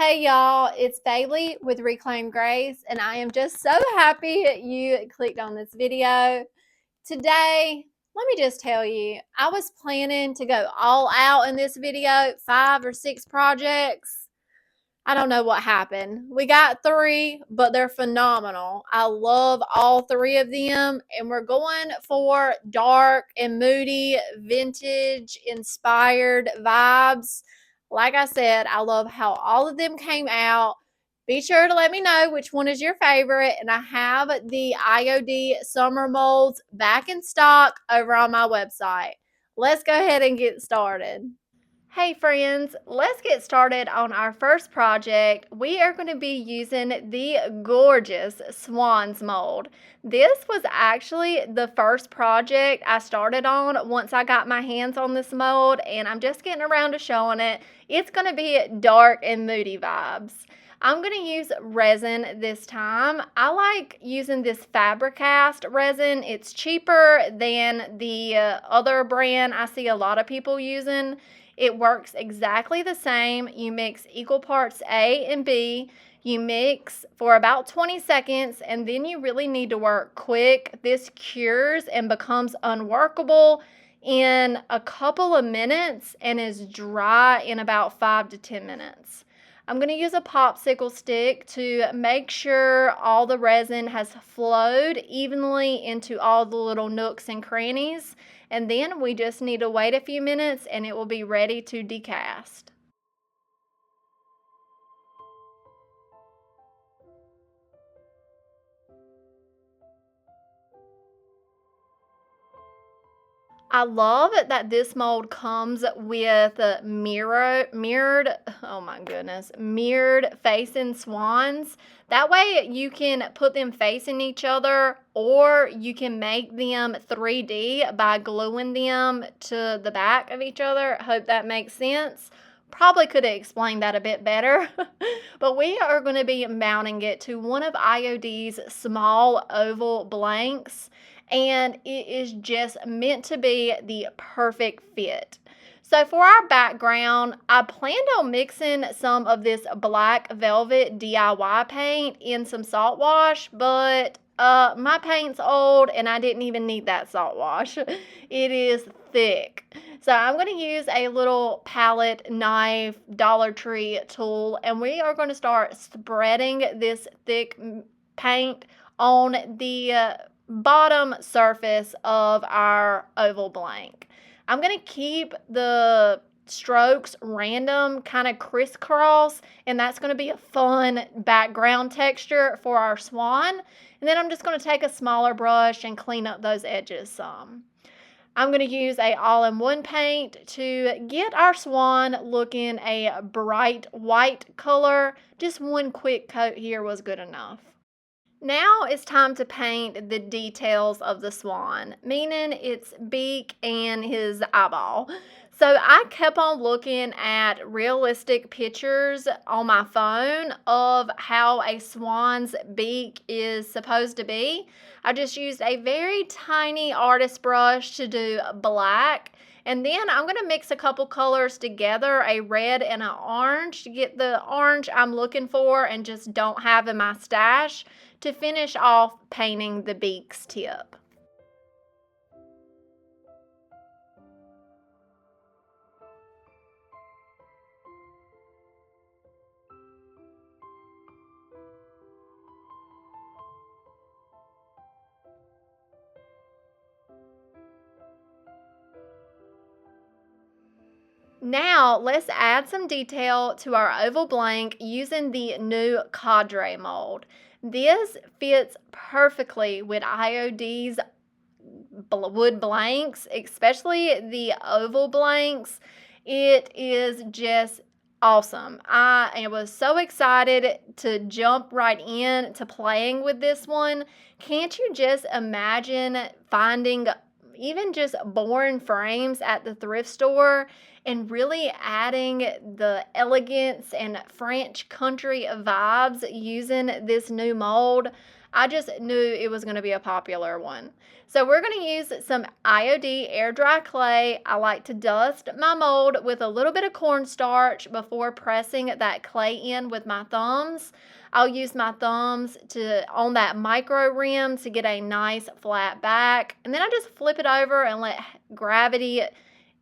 Hey y'all, it's Bailey with Reclaim Grace, and I am just so happy you clicked on this video. Today, let me just tell you, I was planning to go all out in this video, 5 or 6 projects. I don't know what happened. We got 3, but they're phenomenal. I love all 3 of them, and we're going for dark and moody, vintage inspired vibes. Like I said, I love how all of them came out. Be sure to let me know which one is your favorite, and I have the IOD summer molds back in stock over on my website. Let's go ahead and get started. Hey friends, let's get started on our first project. We are going to be using the gorgeous Swans mold. This was actually the first project I started on once I got my hands on this mold, and I'm just getting around to showing it. It's going to be dark and moody vibes. I'm going to use resin this time. I like using this Fabricast resin. It's cheaper than the other brand I see a lot of people using. It works exactly the same. You mix equal parts A and B. You mix for about 20 seconds, and then you really need to work quick. This cures and becomes unworkable in a couple of minutes and is dry in about 5 to 10 minutes. I'm going to use a popsicle stick to make sure all the resin has flowed evenly into all the little nooks and crannies. And then we just need to wait a few minutes and it will be ready to decast. I love that this mold comes with mirrored facing swans. That way you can put them facing each other, or you can make them 3D by gluing them to the back of each other. Hope that makes sense. Probably could have explained that a bit better. But we are going to be mounting it to one of IOD's small oval blanks, and it is just meant to be the perfect fit. So for our background, I planned on mixing some of this black velvet DIY paint in some salt wash, but my paint's old and I didn't even need that salt wash. It is thick. So I'm going to use a little palette knife Dollar Tree tool, and we are going to start spreading this thick paint on the bottom surface of our oval blank. I'm going to keep the strokes random, kind of crisscross, and that's going to be a fun background texture for our swan. And then I'm just going to take a smaller brush and clean up those edges some. I'm going to use a all-in-one paint to get our swan looking a bright white color. Just one quick coat here was good enough. Now it's time to paint the details of the swan, meaning its beak and his eyeball. So I kept on looking at realistic pictures on my phone of how a swan's beak is supposed to be. I just used a very tiny artist brush to do black. And then I'm going to mix a couple colors together, a red and an orange, to get the orange I'm looking for and just don't have in my stash, to finish off painting the beak's tip. Now let's add some detail to our oval blank using the new Cadre mold. This fits perfectly with IOD's wood blanks, especially the oval blanks. It is just awesome. I was so excited to jump right in to playing with this one. Can't you just imagine finding even just boring frames at the thrift store and really adding the elegance and French country vibes using this new mold. I just knew it was going to be a popular one. So we're going to use some IOD air dry clay. I like to dust my mold with a little bit of cornstarch before pressing that clay in with my thumbs. I'll use my thumbs on that micro rim to get a nice flat back. And then I just flip it over and let gravity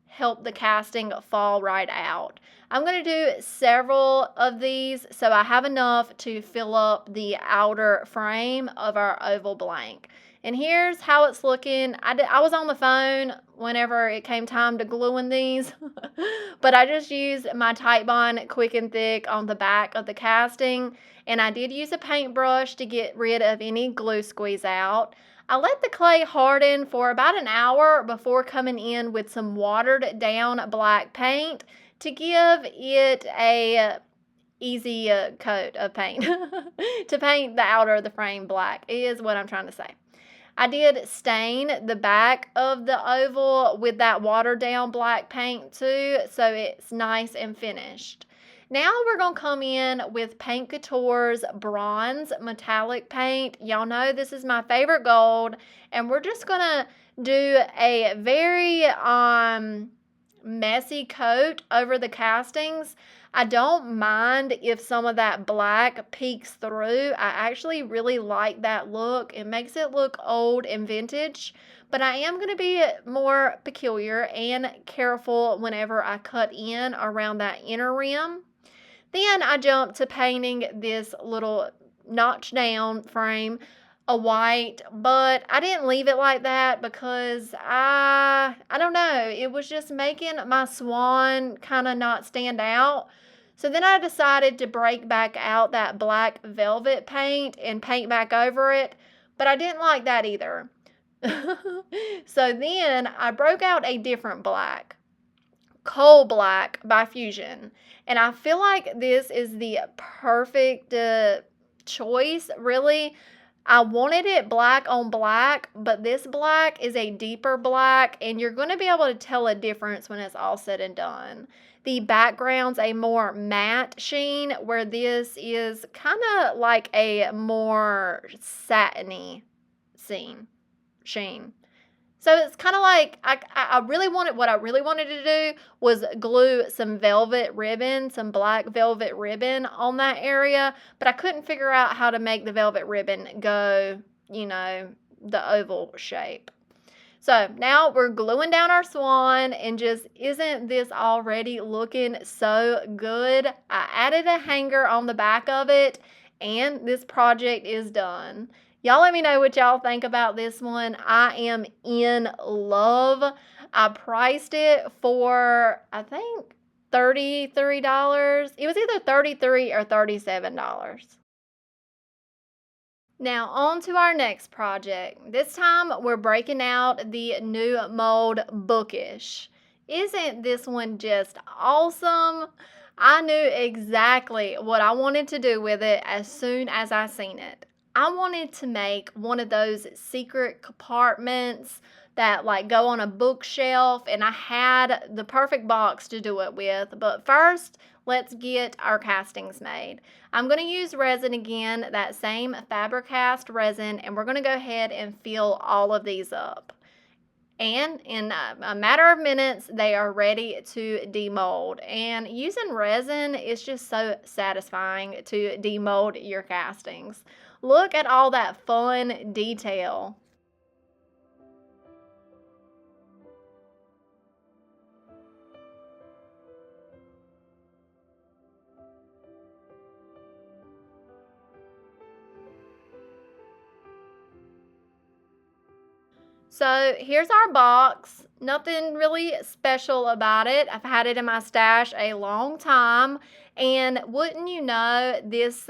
help the casting fall right out. I'm going to do several of these so I have enough to fill up the outer frame of our oval blank. And here's how it's looking. I was on the phone whenever it came time to gluing these, but I just used my Titebond Quick and Thick on the back of the casting, and I did use a paintbrush to get rid of any glue squeeze out. I let the clay harden for about an hour before coming in with some watered down black paint to give it a easy coat of paint to paint the outer of the frame black is what I'm trying to say. I did stain the back of the oval with that watered down black paint too, so it's nice and finished. Now we're going to come in with Paint Couture's bronze metallic paint. Y'all know this is my favorite gold, and we're just going to do a very messy coat over the castings. I don't mind if some of that black peeks through. I actually really like that look. It makes it look old and vintage, but I am going to be more peculiar and careful whenever I cut in around that inner rim. Then I jumped to painting this little notch down frame a white, but I didn't leave it like that because I don't know, it was just making my swan kind of not stand out. So then I decided to break back out that black velvet paint and paint back over it, but I didn't like that either. So then I broke out a different black, Coal Black by Fusion, and I feel like this is the perfect choice, really. I wanted it black on black, but this black is a deeper black, and you're going to be able to tell a difference when it's all said and done. The background's a more matte sheen, where this is kind of like a more satiny sheen. So it's kind of like what I really wanted to do was glue some velvet ribbon, some black velvet ribbon on that area, but I couldn't figure out how to make the velvet ribbon go, the oval shape. So now we're gluing down our swan, and just isn't this already looking so good? I added a hanger on the back of it, and this project is done. Y'all let me know what y'all think about this one. I am in love. I priced it for, I think, $33. It was either $33 or $37. Now on to our next project. This time we're breaking out the new mold Bookish. Isn't this one just awesome? I knew exactly what I wanted to do with it as soon as I seen it. I wanted to make one of those secret compartments that go on a bookshelf, and I had the perfect box to do it with. But first, let's get our castings made. I'm going to use resin again, that same Faber-Cast resin, and we're going to go ahead and fill all of these up. And in a matter of minutes, they are ready to demold. And using resin is just so satisfying to demold your castings. Look at all that fun detail. So here's our box. Nothing really special about it. I've had it in my stash a long time, and wouldn't you know, this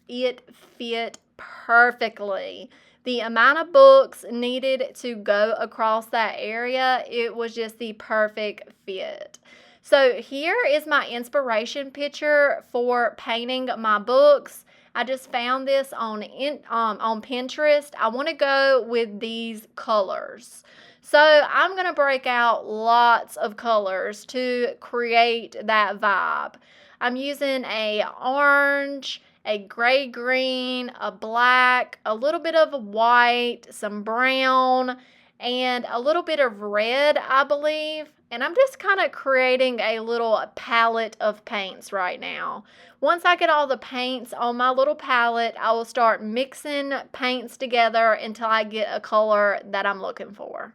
it fit perfectly. The amount of books needed to go across that area, it was just the perfect fit. So here is my inspiration picture for painting my books. I just found this on Pinterest. I want to go with these colors. So I'm going to break out lots of colors to create that vibe. I'm using a orange, a gray green, a black, a little bit of white, some brown, and a little bit of red, I believe. And I'm just kind of creating a little palette of paints right now. Once I get all the paints on my little palette, I will start mixing paints together until I get a color that I'm looking for.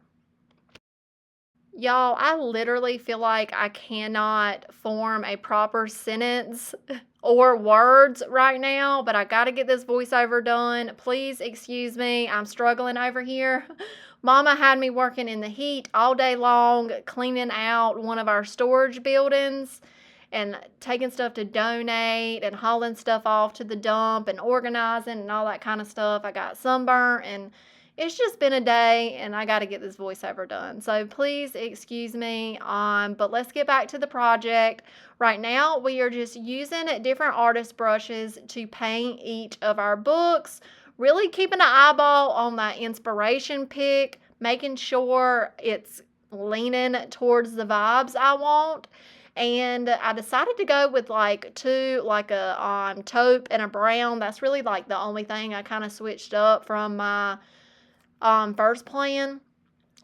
Y'all, I literally feel like I cannot form a proper sentence or words right now, but I got to get this voiceover done. Please excuse me. I'm struggling over here. Mama had me working in the heat all day long, cleaning out one of our storage buildings and taking stuff to donate and hauling stuff off to the dump and organizing and all that kind of stuff. I got sunburnt and it's just been a day and I got to get this voiceover done. So please excuse me, but let's get back to the project. Right now, we are just using different artist brushes to paint each of our books, really keeping an eyeball on that inspiration pick, making sure it's leaning towards the vibes I want. And I decided to go with like a taupe and a brown. That's really like the only thing I kind of switched up from my first plan.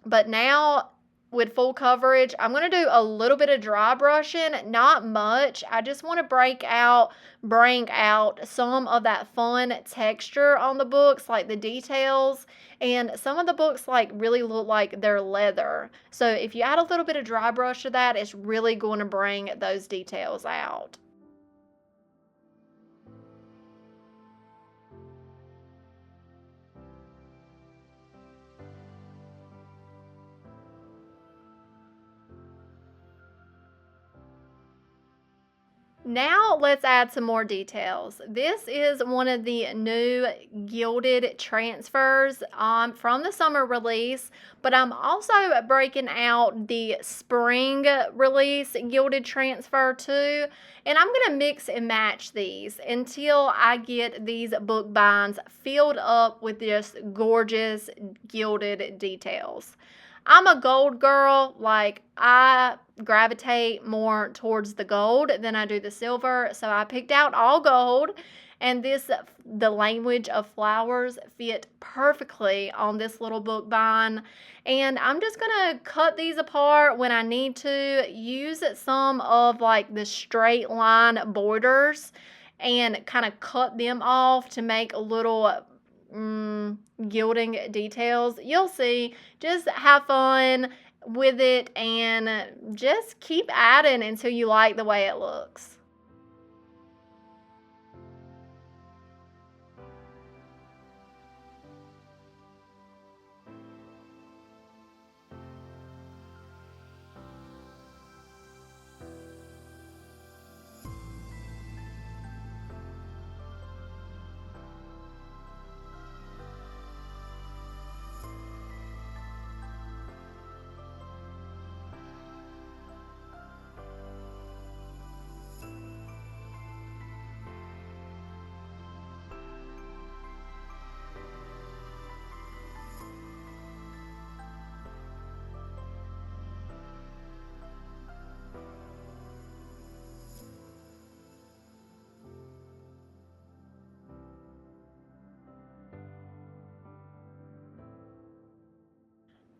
But now with full coverage, I'm going to do a little bit of dry brushing, not much. I just want to bring out some of that fun texture on the books, like the details. And some of the books like really look like they're leather. So if you add a little bit of dry brush to that, it's really going to bring those details out. Now let's add some more details. This is one of the new gilded transfers from the summer release, but I'm also breaking out the spring release gilded transfer too, and I'm going to mix and match these until I get these book binds filled up with just gorgeous gilded details. I'm a gold girl, like I gravitate more towards the gold than I do the silver, so I picked out all gold, and the language of flowers fit perfectly on this little book bind. And I'm just gonna cut these apart when I need to, use some of like the straight line borders and kind of cut them off to make a little gilding details. You'll see. Just have fun with it and just keep adding until you like the way it looks.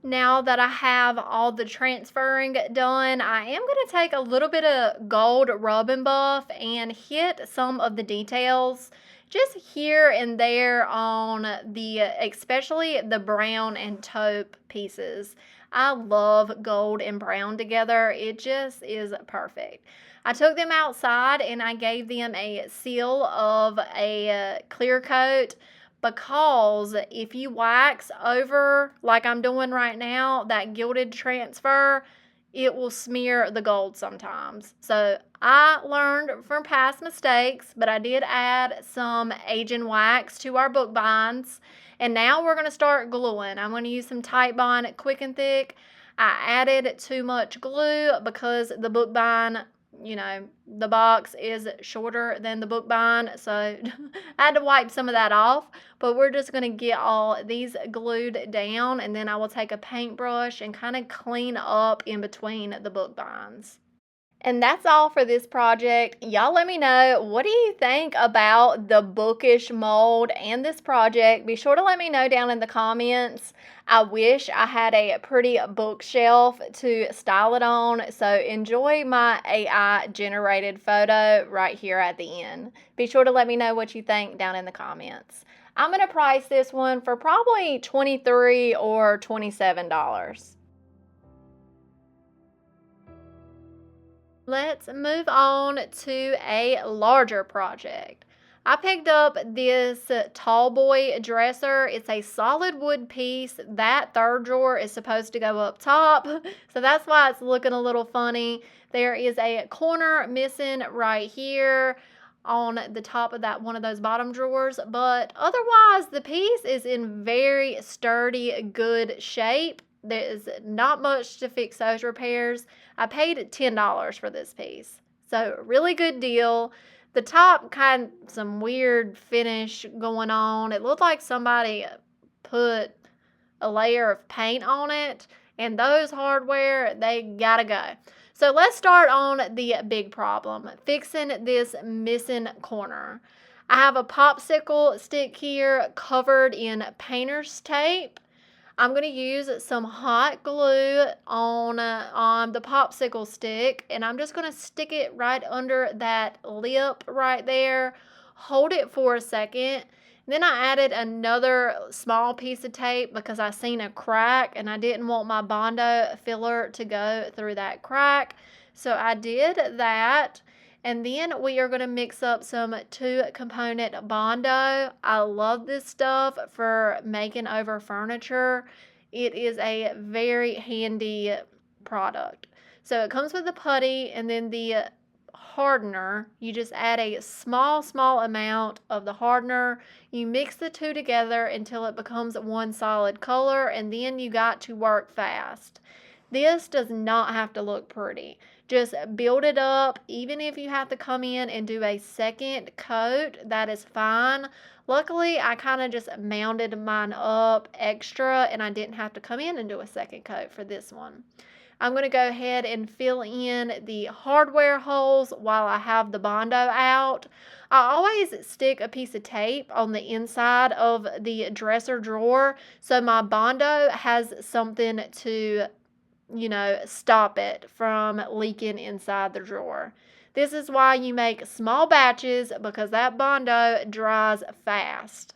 Now that I have all the transferring done, I am going to take a little bit of gold rub and buff and hit some of the details just here and there on especially the brown and taupe pieces. I love gold and brown together. It just is perfect. I took them outside and I gave them a seal of a clear coat, because if you wax over like I'm doing right now, that gilded transfer, it will smear the gold sometimes. So I learned from past mistakes, but I did add some aging wax to our book binds. And now we're going to start gluing. I'm going to use some Titebond Quick and Thick. I added too much glue because the book bind the box is shorter than the book bind, so I had to wipe some of that off. But we're just going to get all these glued down, and then I will take a paintbrush and kind of clean up in between the book binds. And that's all for this project. Y'all let me know, what do you think about the Bookish mold and this project? Be sure to let me know down in the comments. I wish I had a pretty bookshelf to style it on, so enjoy my AI generated photo right here at the end. Be sure to let me know what you think down in the comments. I'm going to price this one for probably $23 or $27. Let's move on to a larger project. I picked up this tall boy dresser. It's a solid wood piece. That third drawer is supposed to go up top, so that's why it's looking a little funny. There is a corner missing right here on the top of that one of those bottom drawers, but otherwise the piece is in very sturdy, good shape. There's not much to fix those repairs. I paid $10 for this piece, so really good deal. The top kind of some weird finish going on. It looked like somebody put a layer of paint on it, and those hardware, they gotta go. So let's start on the big problem, fixing this missing corner. I have a popsicle stick here covered in painter's tape. I'm going to use some hot glue on the popsicle stick, and I'm just going to stick it right under that lip right there, hold it for a second. Then I added another small piece of tape because I seen a crack and I didn't want my Bondo filler to go through that crack. So I did that. And then we are going to mix up some 2-component Bondo. I love this stuff for making over furniture. It is a very handy product. So it comes with the putty and then the hardener. You just add a small amount of the hardener. You mix the two together until it becomes one solid color, and then you got to work fast. This does not have to look pretty. Just build it up. Even if you have to come in and do a second coat, that is fine. Luckily, I kind of just mounted mine up extra and I didn't have to come in and do a second coat for this one. I'm going to go ahead and fill in the hardware holes while I have the Bondo out. I always stick a piece of tape on the inside of the dresser drawer so my Bondo has something to stop it from leaking inside the drawer. This is why you make small batches, because that Bondo dries fast.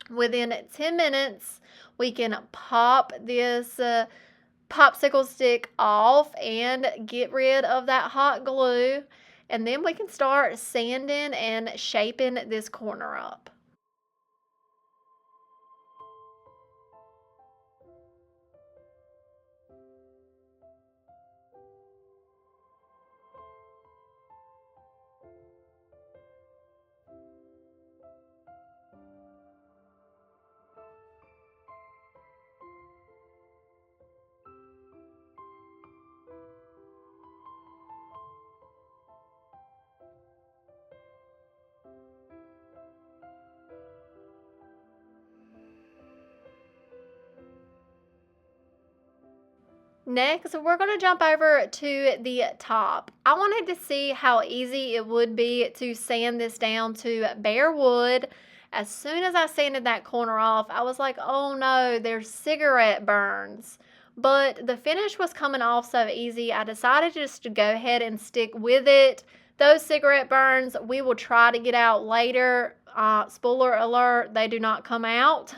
Within 10 minutes, we can pop this popsicle stick off and get rid of that hot glue, and then we can start sanding and shaping this corner up. Next, we're going to jump over to the top. I wanted to see how easy it would be to sand this down to bare wood. As soon as I sanded that corner off, I was like, oh no, there's cigarette burns. But the finish was coming off so easy, I decided just to go ahead and stick with it. Those cigarette burns, we will try to get out later. Spoiler alert, they do not come out.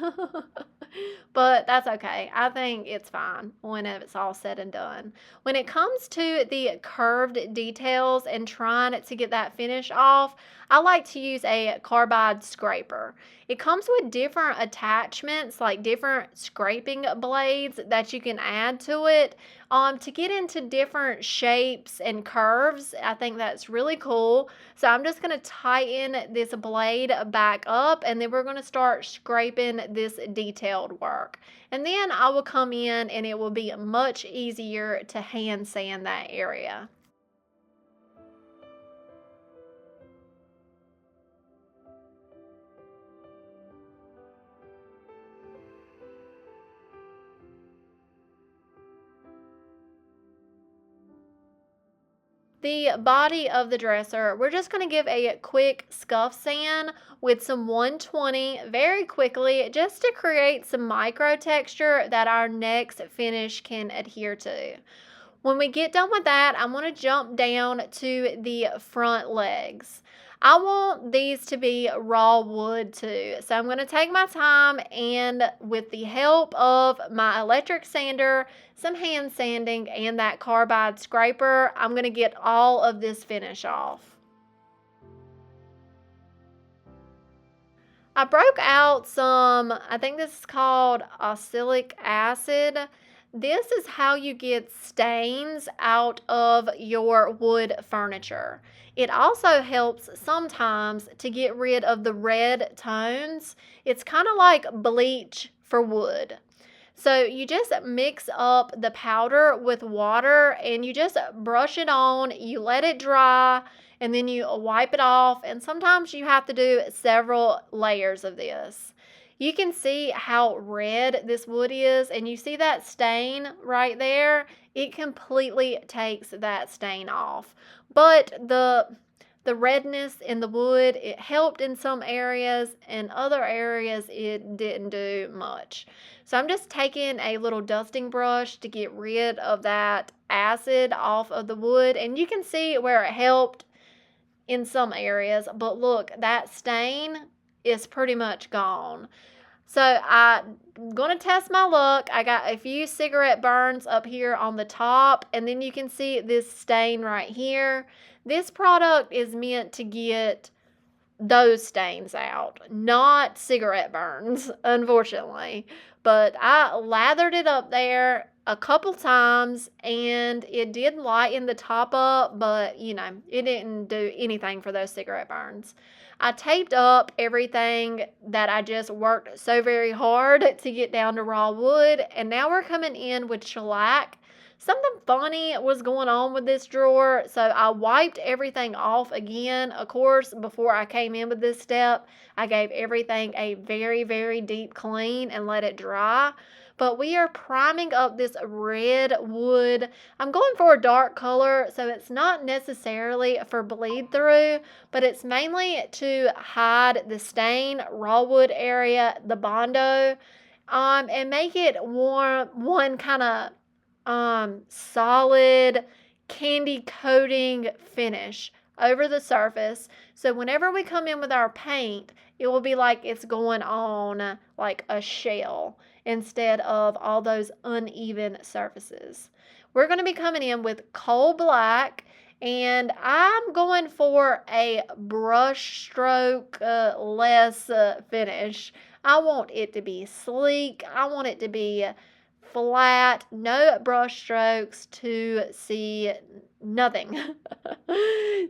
But that's okay. I think it's fine when it's all said and done. When it comes to the curved details and trying to get that finish off, I like to use a carbide scraper. It comes with different attachments, like different scraping blades that you can add to it to get into different shapes and curves. I think that's really cool. So I'm just going to tighten this blade back up, and then we're going to start scraping this detailed work. And then I will come in and it will be much easier to hand sand that area. the body of the dresser, we're just going to give a quick scuff sand with some 120 very quickly, just to create some micro texture that our next finish can adhere to. When we get done with that, I'm going to jump down to the front legs. I want these to be raw wood too. So I'm going to take my time, and with the help of my electric sander, some hand sanding, and that carbide scraper, I'm going to get all of this finish off. I broke out some, I think this is called oxalic acid. This is how you get stains out of your wood furniture. It also helps sometimes to get rid of the red tones. It's kind of like bleach for wood. So you just mix up the powder with water and you just brush it on, you let it dry, and then you wipe it off. And sometimes you have to do several layers of this. You can see how red this wood is, and you see that stain right there? It completely takes that stain off. But the redness in the wood, it helped in some areas, and other areas it didn't do much. So I'm just taking a little dusting brush to get rid of that acid off of the wood, and you can see where it helped in some areas, but look, that stain is pretty much gone. So I'm going to test my luck. I got a few cigarette burns up here on the top, and then you can see this stain right here. This product is meant to get those stains out, not cigarette burns, unfortunately. But I lathered it up there a couple times, and it did lighten the top up, but it didn't do anything for those cigarette burns. I taped up everything that I just worked so very hard to get down to raw wood, and now we're coming in with shellac. Something funny was going on with this drawer, so I wiped everything off again. Of course, before I came in with this step, I gave everything a very, very deep clean and let it dry. But we are priming up this red wood. I'm going for a dark color, so it's not necessarily for bleed through, but it's mainly to hide the stain, raw wood area, the Bondo, and make it warm, one kind of solid candy coating finish over the surface. So whenever we come in with our paint, it will be like it's going on like a shell instead of all those uneven surfaces. We're going to be coming in with coal black, and I'm going for a brush stroke less finish. I want it to be sleek. I want it to be flat, no brush strokes to see nothing.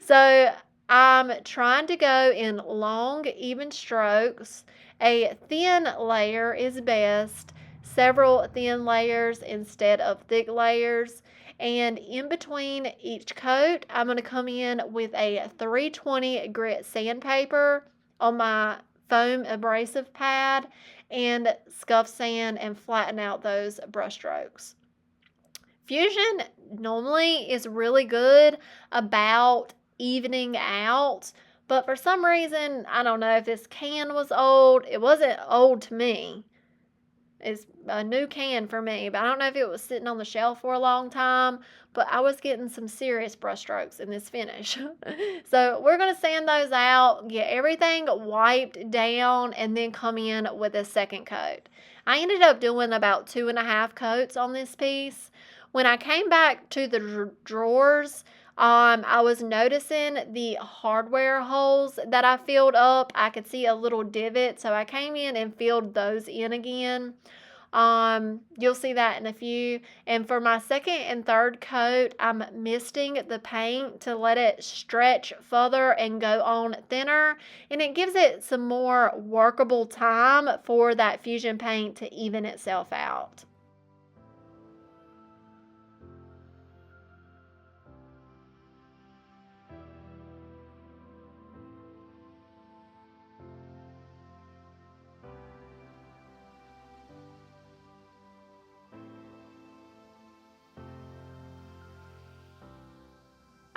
So I'm trying to go in long, even strokes. A thin layer is best, several thin layers instead of thick layers. And in between each coat, I'm going to come in with a 320 grit sandpaper on my foam abrasive pad and scuff sand and flatten out those brush strokes. Fusion normally is really good about evening out, but for some reason, I don't know if this can was old. It wasn't old to me. It's a new can for me, but I don't know if it was sitting on the shelf for a long time, but I was getting some serious brush strokes in this finish. So we're going to sand those out, get everything wiped down, and then come in with a second coat. I ended up doing about 2.5 coats on this piece. When I came back to the drawers, I was noticing the hardware holes that I filled up. I could see a little divot, so I came in and filled those in again. You'll see that in a few. And for my second and third coat, I'm misting the paint to let it stretch further and go on thinner. And it gives it some more workable time for that fusion paint to even itself out.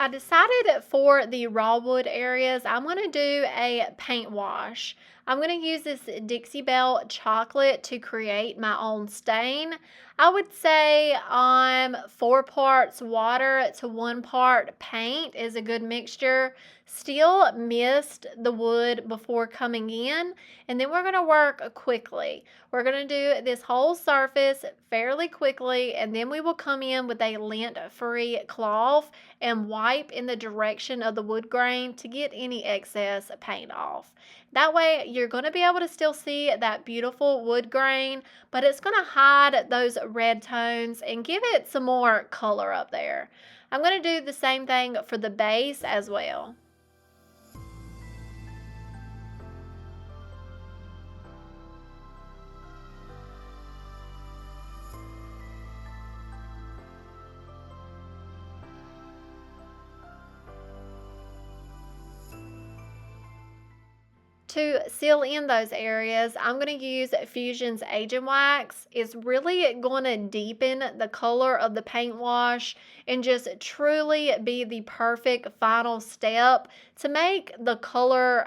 I decided for the raw wood areas, I'm going to do a paint wash. I'm going to use this Dixie Belle chocolate to create my own stain. I would say 4 parts water to 1 part paint is a good mixture. Still mist the wood before coming in, and then we're going to work quickly. We're going to do this whole surface fairly quickly, and then we will come in with a lint-free cloth and wipe in the direction of the wood grain to get any excess paint off. That way you're going to be able to still see that beautiful wood grain, but it's going to hide those red tones and give it some more color up there. I'm going to do the same thing for the base as well. To seal in those areas, I'm going to use Fusion's Agent Wax. It's really going to deepen the color of the paint wash and just truly be the perfect final step to make the color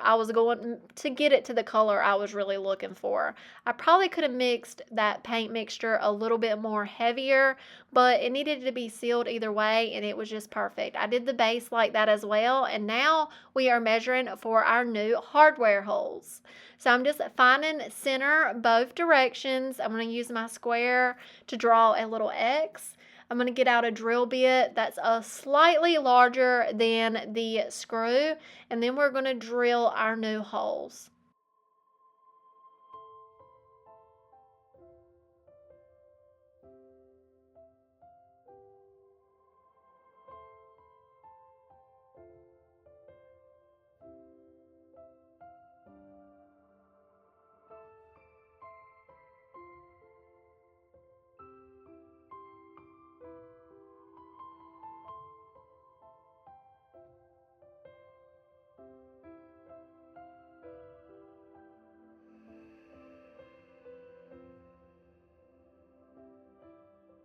to get it to the color I was really looking for. I probably could have mixed that paint mixture a little bit more heavier, but it needed to be sealed either way, and it was just perfect. I did the base like that as well, and now we are measuring for our new hardware holes. So I'm just finding center both directions. I'm going to use my square to draw a little X. I'm going to get out a drill bit that's slightly larger than the screw, and then we're going to drill our new holes.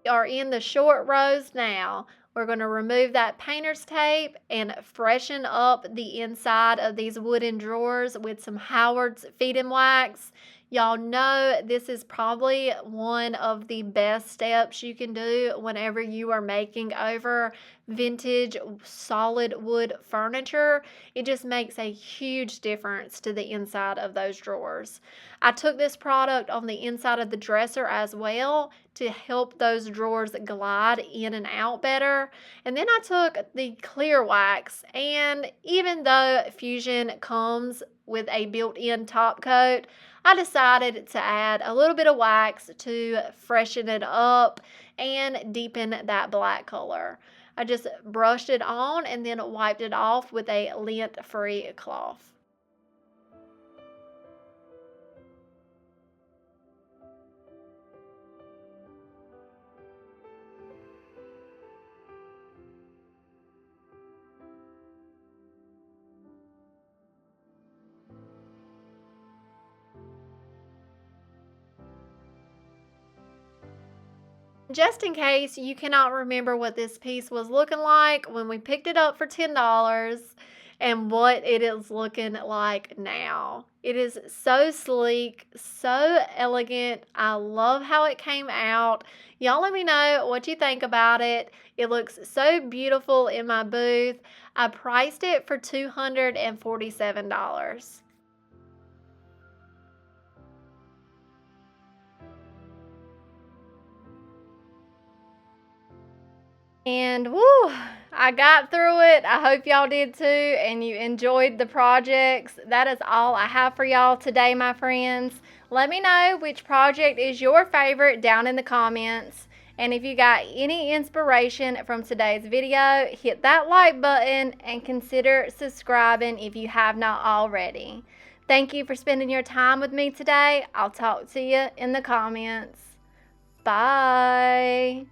Are in the short rows now. We're going to remove that painter's tape and freshen up the inside of these wooden drawers with some Howard's Feed and Wax. Y'all know this is probably one of the best steps you can do whenever you are making over vintage solid wood furniture. It just makes a huge difference to the inside of those drawers. I took this product on the inside of the dresser as well to help those drawers glide in and out better. And then I took the clear wax, and even though Fusion comes with a built-in top coat, I decided to add a little bit of wax to freshen it up and deepen that black color. I just brushed it on and then wiped it off with a lint-free cloth. Just in case you cannot remember what this piece was looking like when we picked it up for $10 and what it is looking like now. It is so sleek, so elegant. I love how it came out. Y'all let me know what you think about it. It looks so beautiful in my booth. I priced it for $247. And woo, I got through it. I hope y'all did too, and you enjoyed the projects. That is all I have for y'all today, my friends. Let me know which project is your favorite down in the comments. And if you got any inspiration from today's video, hit that like button and consider subscribing if you have not already. Thank you for spending your time with me today. I'll talk to you in the comments. Bye.